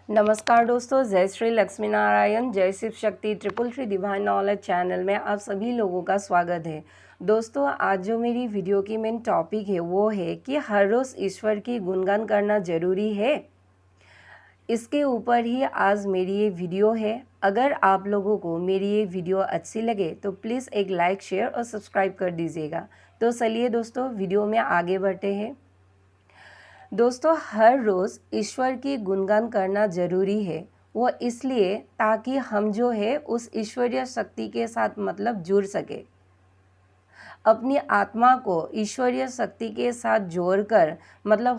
नमस्कार दोस्तों, जय श्री लक्ष्मी नारायण, जय Shiv Shakti, triple three divine knowledge channel में आप सभी लोगों का स्वागत है। दोस्तों, आज जो मेरी वीडियो की मेन टॉपिक है वो है कि हर रोज़ ईश्वर की गुणगान करना ज़रूरी है। इसके ऊपर ही आज मेरी ये वीडियो है। अगर आप लोगों को मेरी ये वीडियो अच्छी लगे तो प्लीज़ एक लाइक, शेयर और सब्सक्राइब कर दीजिएगा। तो चलिए दोस्तों, वीडियो में आगे बढ़ते हैं। दोस्तों, हर रोज़ ईश्वर की गुणगान करना ज़रूरी है। वो इसलिए ताकि हम जो है उस ईश्वरीय शक्ति के साथ जुड़ सके। अपनी आत्मा को ईश्वरीय शक्ति के साथ जोड़कर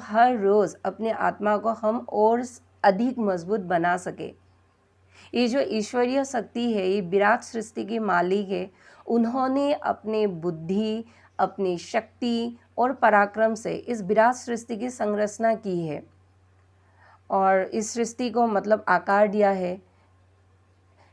हर रोज़ अपनी आत्मा को हम और अधिक मजबूत बना सके। ये जो ईश्वरीय शक्ति है, ये विराट सृष्टि की मालिक है। उन्होंने अपने बुद्धि, अपनी शक्ति और पराक्रम से इस विराट सृष्टि की संरचना की है और इस सृष्टि को आकार दिया है।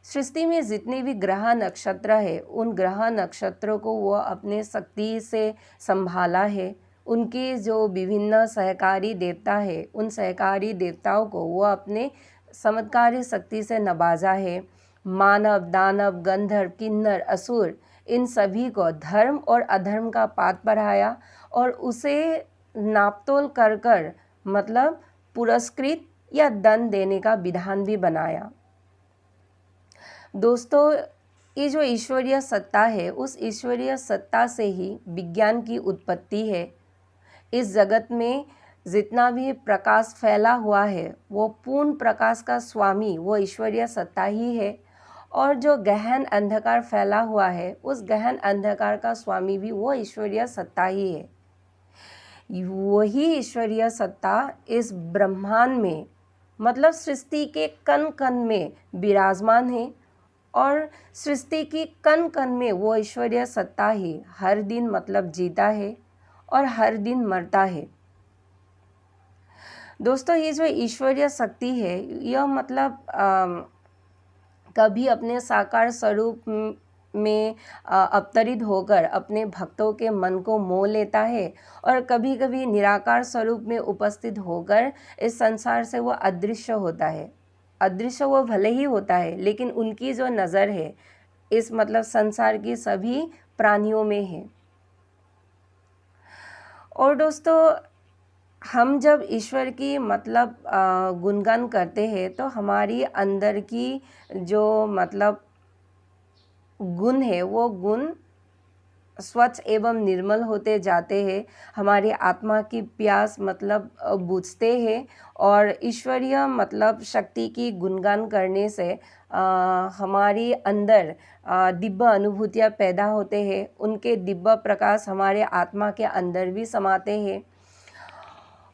सृष्टि में जितने भी ग्रह नक्षत्र है, उन ग्रह नक्षत्रों को वो अपने शक्ति से संभाला है। उनके जो विभिन्न सहकारी देवता है, उन सहकारी देवताओं को वो अपने चमत्कारी शक्ति से नवाजा है। मानव, दानव, गंधर्व, किन्नर, असुर, इन सभी को धर्म और अधर्म का पाठ पढ़ाया और उसे नापतोल कर पुरस्कृत या दंड देने का विधान भी बनाया। दोस्तों, ये जो ईश्वरीय सत्ता है, उस ईश्वरीय सत्ता से ही विज्ञान की उत्पत्ति है। इस जगत में जितना भी प्रकाश फैला हुआ है, वो पूर्ण प्रकाश का स्वामी वो ईश्वरीय सत्ता ही है। और जो गहन अंधकार फैला हुआ है, उस गहन अंधकार का स्वामी भी वो ईश्वरीय सत्ता ही है। वही ईश्वरीय सत्ता इस ब्रह्मांड में सृष्टि के कण कण में विराजमान है और सृष्टि की कण कण में वो ईश्वरीय सत्ता ही हर दिन जीता है और हर दिन मरता है। दोस्तों, ये जो ईश्वरीय शक्ति है, यह कभी अपने साकार स्वरूप में अवतरित होकर अपने भक्तों के मन को मोह लेता है और कभी कभी निराकार स्वरूप में उपस्थित होकर इस संसार से वो अदृश्य होता है। अदृश्य वो भले ही होता है, लेकिन उनकी जो नज़र है इस संसार की सभी प्राणियों में है। और दोस्तों, हम जब ईश्वर की गुणगान करते हैं तो हमारी अंदर की जो गुण है, वो गुण स्वच्छ एवं निर्मल होते जाते हैं। हमारी आत्मा की प्यास बुझते हैं और ईश्वरीय शक्ति की गुणगान करने से हमारी अंदर दिव्य अनुभूतियाँ पैदा होते हैं। उनके दिव्य प्रकाश हमारे आत्मा के अंदर भी समाते हैं।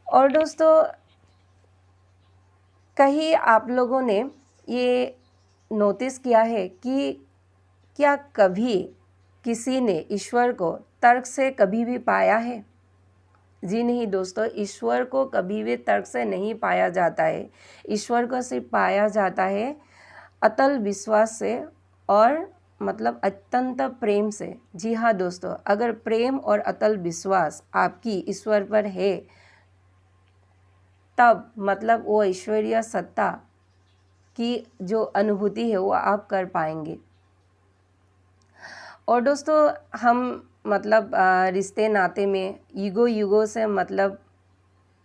और दोस्तों, कहीं आप लोगों ने ये नोटिस किया है कि क्या कभी किसी ने ईश्वर को तर्क से कभी भी पाया है? जी नहीं दोस्तों, ईश्वर को कभी भी तर्क से नहीं पाया जाता है। ईश्वर को सिर्फ पाया जाता है अतल विश्वास से और अत्यंत प्रेम से। जी हाँ दोस्तों, अगर प्रेम और अतल विश्वास आपकी ईश्वर पर है, तब वो ईश्वरीय सत्ता की जो अनुभूति है वो आप कर पाएंगे। और दोस्तों, हम रिश्ते नाते में युगों से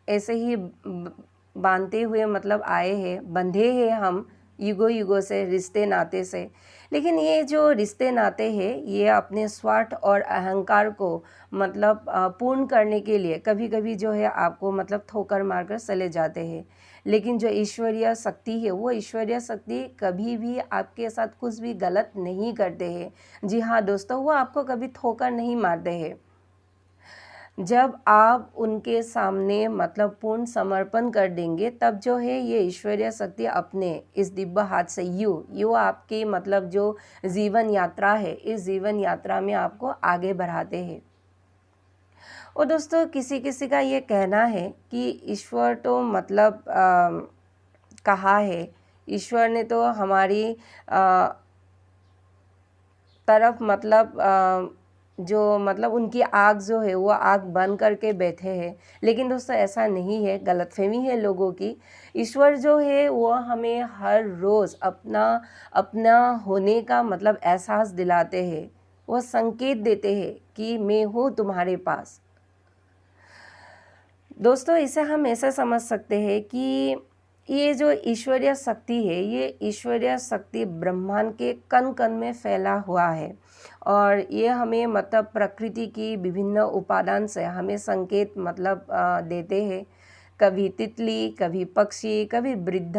ऐसे ही बांधते हुए आए हैं, बंधे हैं हम युगों से रिश्ते नाते से। लेकिन ये जो रिश्ते नाते हैं, ये अपने स्वार्थ और अहंकार को पूर्ण करने के लिए कभी कभी जो है आपको ठोकर मारकर चले जाते हैं। लेकिन जो ईश्वरीय शक्ति है, वो ईश्वरीय शक्ति कभी भी आपके साथ कुछ भी गलत नहीं करते हैं। जी हाँ दोस्तों, वो आपको कभी ठोकर नहीं मारते हैं। जब आप उनके सामने पूर्ण समर्पण कर देंगे, तब जो है ये ईश्वरीय शक्ति अपने इस दिव्य हाथ से यू आपकी जो जीवन यात्रा है, इस जीवन यात्रा में आपको आगे बढ़ाते हैं। और दोस्तों, किसी किसी का ये कहना है कि ईश्वर तो कहा है, ईश्वर ने तो हमारी तरफ जो मतलब उनकी आँख जो है वो आँख बंद करके बैठे हैं। लेकिन दोस्तों ऐसा नहीं है, गलतफ़हमी है लोगों की। ईश्वर जो है वो हमें हर रोज़ अपना अपना होने का मतलब एहसास दिलाते हैं। वो संकेत देते हैं कि मैं हूँ तुम्हारे पास। दोस्तों इसे हम ऐसे समझ सकते हैं कि ये जो ईश्वरीय शक्ति है, ये ईश्वरीय शक्ति ब्रह्मांड के कण-कण में फैला हुआ है और ये हमें मतलब प्रकृति की विभिन्न उपादान से हमें संकेत मतलब देते हैं। कभी तितली, कभी पक्षी, कभी वृद्ध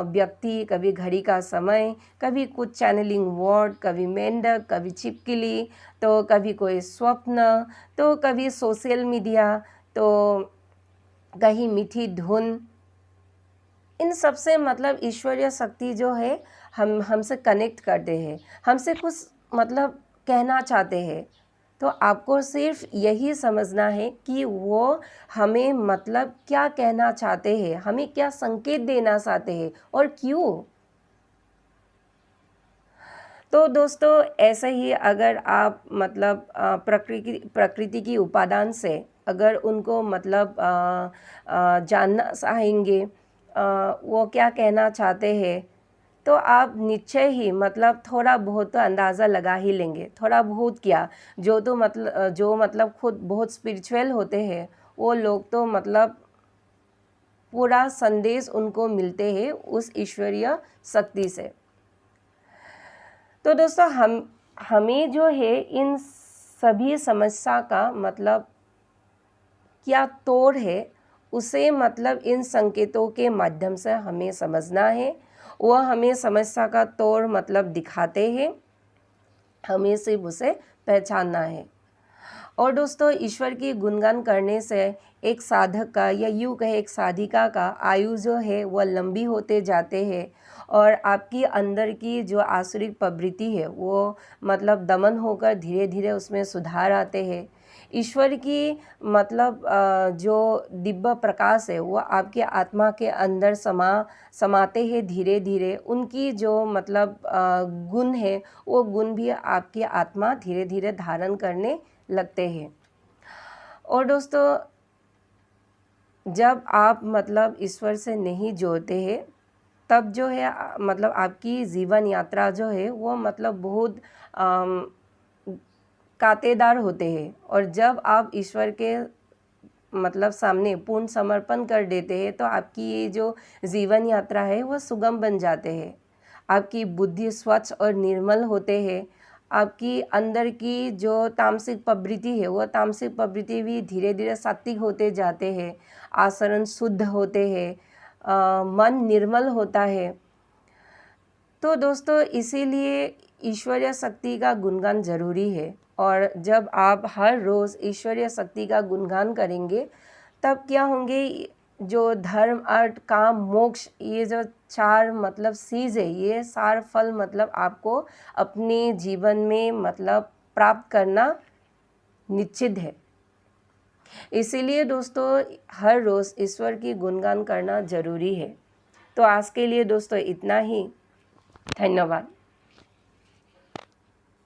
व्यक्ति, कभी घड़ी का समय, कभी कुछ चैनलिंग वर्ड, कभी मेंढक, कभी छिपकली, तो कभी कोई स्वप्न, तो कभी सोशल मीडिया, तो कहीं मीठी धुन। इन सब से मतलब ईश्वरीय शक्ति जो है हमसे कनेक्ट करते हैं, हमसे कुछ मतलब कहना चाहते हैं। तो आपको सिर्फ यही समझना है कि वो हमें मतलब क्या कहना चाहते हैं, हमें क्या संकेत देना चाहते हैं और क्यों। तो दोस्तों ऐसे ही अगर आप मतलब प्रकृति की उपादान से अगर उनको मतलब जानना चाहेंगे वो क्या कहना चाहते हैं, तो आप निश्चय ही मतलब थोड़ा बहुत तो अंदाज़ा लगा ही लेंगे। थोड़ा बहुत क्या, जो मतलब खुद बहुत स्पिरिचुअल होते हैं वो लोग तो मतलब पूरा संदेश उनको मिलते हैं उस ईश्वरीय शक्ति से। तो दोस्तों हमें जो है इन सभी समस्या का मतलब क्या तोड़ है, उसे मतलब इन संकेतों के माध्यम से हमें समझना है। वह हमें समस्या का तोड़ मतलब दिखाते हैं, हमें सिर्फ उसे पहचानना है। और दोस्तों ईश्वर की गुणगान करने से एक साधक का या यूँ कहे एक साधिका का आयु जो है वह लंबी होते जाते हैं और आपकी अंदर की जो आसुरिक प्रवृत्ति है वो मतलब दमन होकर धीरे धीरे उसमें सुधार आते हैं। ईश्वर की मतलब जो दिव्य प्रकाश है वो आपके आत्मा के अंदर समाते हैं धीरे धीरे। उनकी जो मतलब गुण है वो गुण भी आपकी आत्मा धीरे धीरे धारण करने लगते हैं। और दोस्तों जब आप मतलब ईश्वर से नहीं जोड़ते हैं तब जो है मतलब आपकी जीवन यात्रा जो है वो मतलब बहुत कांटेदार होते हैं। और जब आप ईश्वर के मतलब सामने पूर्ण समर्पण कर देते हैं तो आपकी ये जो जीवन यात्रा है वह सुगम बन जाते हैं। आपकी बुद्धि स्वच्छ और निर्मल होते हैं। आपकी अंदर की जो तामसिक प्रवृत्ति है वह तामसिक प्रवृत्ति भी धीरे धीरे सात्विक होते जाते हैं। आचरण शुद्ध होते हैं, मन निर्मल होता है। तो दोस्तों इसीलिए ईश्वरीय शक्ति का गुणगान ज़रूरी है। और जब आप हर रोज़ ईश्वरीय शक्ति का गुणगान करेंगे तब क्या होंगे, जो धर्म अर्थ काम मोक्ष ये जो चार मतलब चीज़ है ये सार फल मतलब आपको अपने जीवन में मतलब प्राप्त करना निश्चित है। इसीलिए दोस्तों हर रोज़ ईश्वर की गुणगान करना ज़रूरी है। तो आज के लिए दोस्तों इतना ही। धन्यवाद।